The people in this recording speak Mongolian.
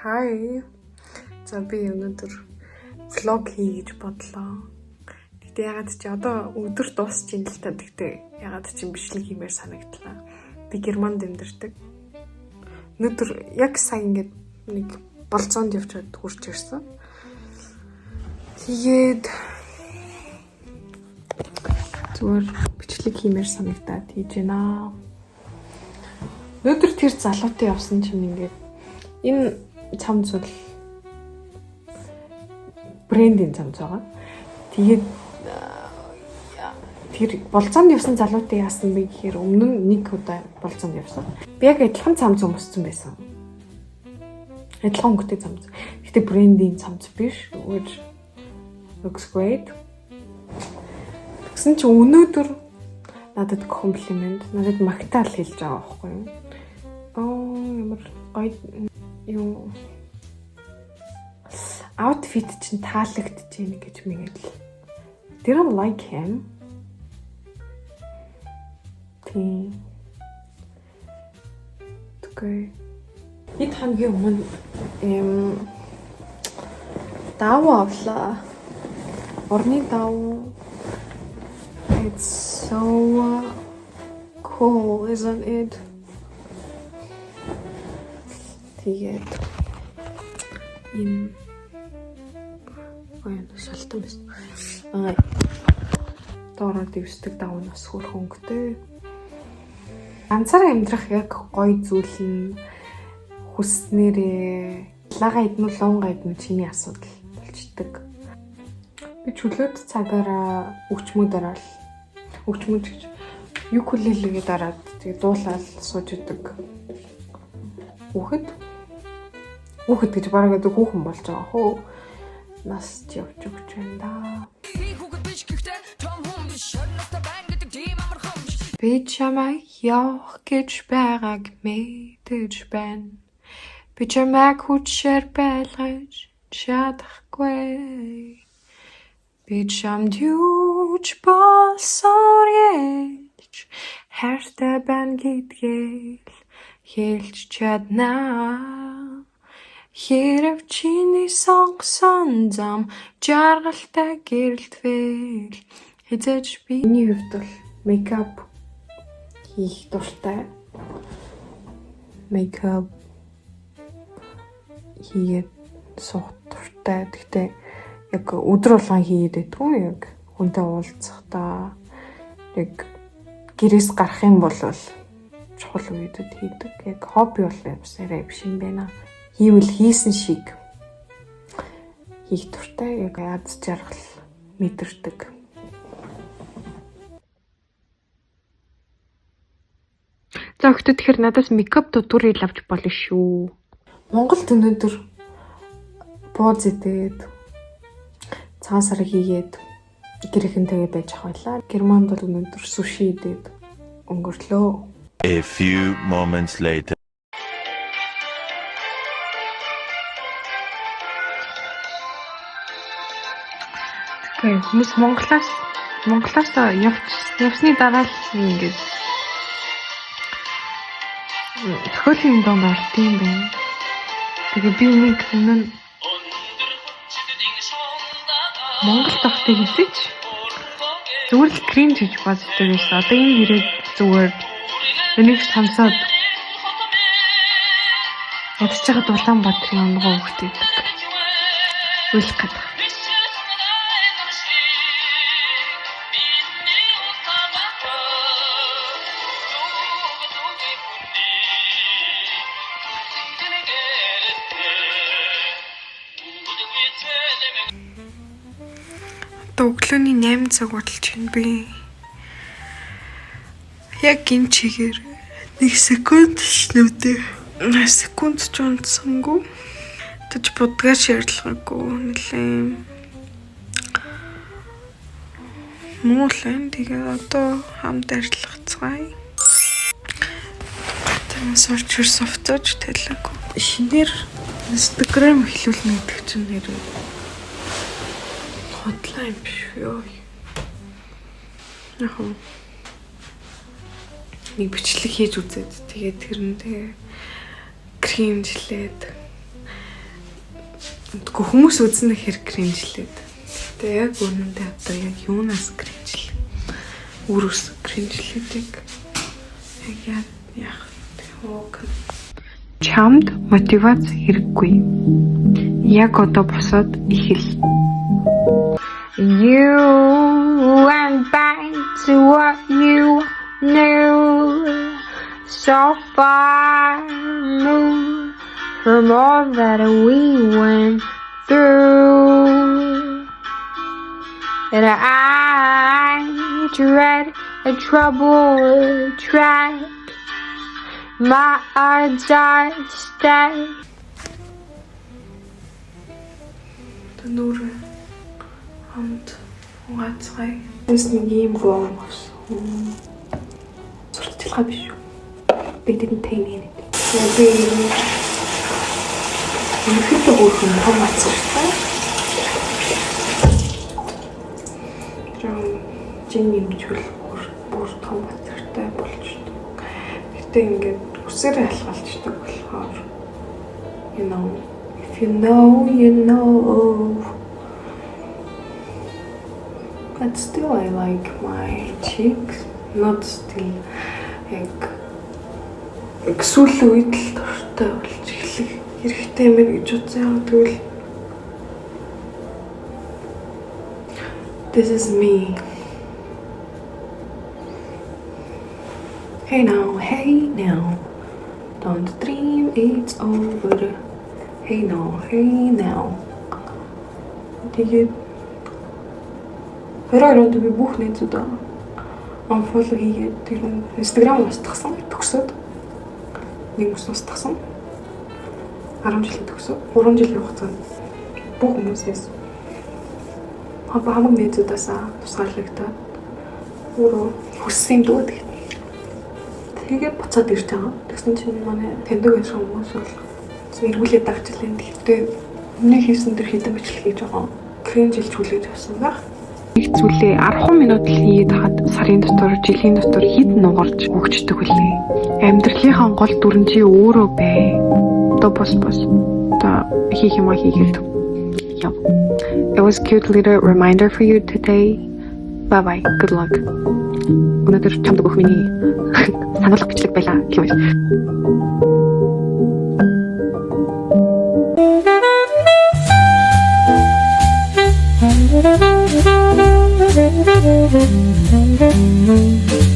Hi. За би өнөөдөр vlog хий гэж бодлоо. Гэтэ ягаад чи одоо өдөр дуусч ин л та. Гэтэ ягаад чи бичлэг хиймээр санагдлаа. Би Германд амьдардаг. Өнөөдөр яг сайн ингээд нэг болцоонд явчаад хурж ирсэн. Тэгээд зүгээр бичлэг хиймээр санагдаад хийж байна. Өнөөдөр тэр залуутай явсан чинь ингээд энэ цамц бол брендийн цамц байгаа. Тэгээд тэр болцоонд явсан залуутай яасан бэ гэхээр өмнө нь нэг удаа болцоонд явсан. Би яг адилхан цамц өмссөн байсан. Адилхан өнгөтэй цамц. Гэтэ брендийн цамц биш. Which looks great. Тэгсэн чинь өнөөдөр надад комплимент, надад магтаал хэлж байгаа байхгүй юу? Ямар гоё юм. Outfit чинь таалагдж байна гэж мэгээд л. Didn't like him. Тийм. Тэгээ. Хэд хамгийн өмнө даваа авлаа. Орны даваа. It's so cool, isn't it? Тэгээд энэ шалтан байна. Доороо дэвсдэг давуу нас хөрх өнгөтэй. Ганцаараа амьдрах яг гоё зүйл нь хүснээрээ лага иднүү лонга иднүү чиний асуудал болчдөг. Би чөлөөт цагаараа өвчмөдөрөө өвчмөд гэж юкулелегээ дараад тэгээ дуулаад сууж идэг. Хүүхэд гэж бараг одоо хүүхэн болж байгаа хөө. Нас явж өгч байна да. Би чамайг явах гэж байгааг мэдэж байна. Би чамайг хүчээр байлгаж чадахгүй. Би чамд юуч болсон гэж хайртай байна гэдгээл хэлж чаднаа. Хэрв чиний сонгосон зам жаргалтай гэрэлтвэл хизээж би миний хувьд бол мейкап хийх дуртай. Мейкап хийгээд суух дуртай. Гэхдээ яг өдөр болгон хийгээд байдгүй яг хүнтэй уулзахдаа яг гэрээс гарах юм бол чухал үедэд хийдэг. Яг хобби бол явсараа биш юм байна. Хийвэл хийсэн шиг хийх дуртай, яг аз жаргал мэдэрдэг. За өгтөд тэгэхээр надаас мейкап дутуурыг авч болно шүү. Монголд өнөөдөр бууз идээд цагаан сар хийгээд гэрхэнтэйгээ байж ах байлаа. Германд бол өнөөдөр суши идээд өнгөрлөө. A few moments later. Хүмүүс Монголоос явсны дараа л ингэж төхөлийн донд орд юм байна. Тэгээ би нэг өмнө Монгол тогтыг хийж зүгээр л кринж гэж боддог байсан. Одоо энэ хэрэг зүгээр энийг хамсаад ядж байгаа Улаанбаатарын онгоо хөвгт идэг. Үлх гэдэг. Өглөөний 8 цаг болж байна би. Яг энэ чигээр 1 секунд шлүүтэй. Секунд ч унтсангүй. Тэж будгаар шаардлагагүй нэлээ. Муулан тэгээ одоо хамт ажиллахцгаая. Тэрнээс орж ирсэн авточ талаагүй. Шинээр Instagram эхлүүлнэ гэдэг чинь нэр хотлайн биш юу? Яг нэг бичлэг хийж үзээд тэгээд тэрэндээ кринжлээд Тэгэхгүй хүмүүс үзнэ хэр кринжлээд. Тэгээ яг үнэндээ одоо яг юунаас кринжлээ. Үрөөс кринжлээдэг. Яг яах вэ? Чамд мотивац хэрэггүй. Яг одоо босоод ихэл. You went back to what you knew. So far removed from all that we went through. And I dread a troubled track. My odds are stacked. Тануур хамт угаацгай. Эс нэг юм гоом авсан. Сурталчилгаа биш үү? Би дidn't take it. Би өнөхөд өөрхөн том ацсан. Жин нэмжүүл бүр том ацтай болж шүү. Гэтэ ингээд үсээр алхалчдаг болохоор you know, if you know, you know. But still I like my cheeks. Not still яг сүүлийн үед л дуртай болж эхлэх хэрэгтэй юм гэж үзсэн. Тэгвэл this is me. Hey now, don't dream it's over. Hey now. Тэгээд хоёроо би бүх найзуудаа unfollow хийгээд тэр Instagram устгасан төгсөөд нэг ус устгасан 10 жил төгсөө 3 жилийн хугацаанд бүх хүмүүсээс хамаг найзуудаасаа тусгаарлагдаад өөрөө хүссэн юм дөө тэгээд буцаад ирж байгаа. Тэгсэн чинь манай таньдаг байсан хүмүүс бол эргүүлээд дагчлаа. Гэхдээ өмнө хийсэн тэр хэдэн бичлэг хийж байгаа. Кринжилж хүлээж авсан байх. Их зүйлээ 10 минут л хийгээд хаад сарын дотор, жилийн дотор хэд нугарч өгчдөг үлээ. Амьдралынхаа гол дүрэн чи өөрөө бай. Одоо бос. Одоо хийх юм хийгээд. Yeah. It was a cute little reminder for you today. Bye. Good luck. Өнөөдөр чамд өгөх миний сануулга бичлэг байлаа гэх юм. Thank you.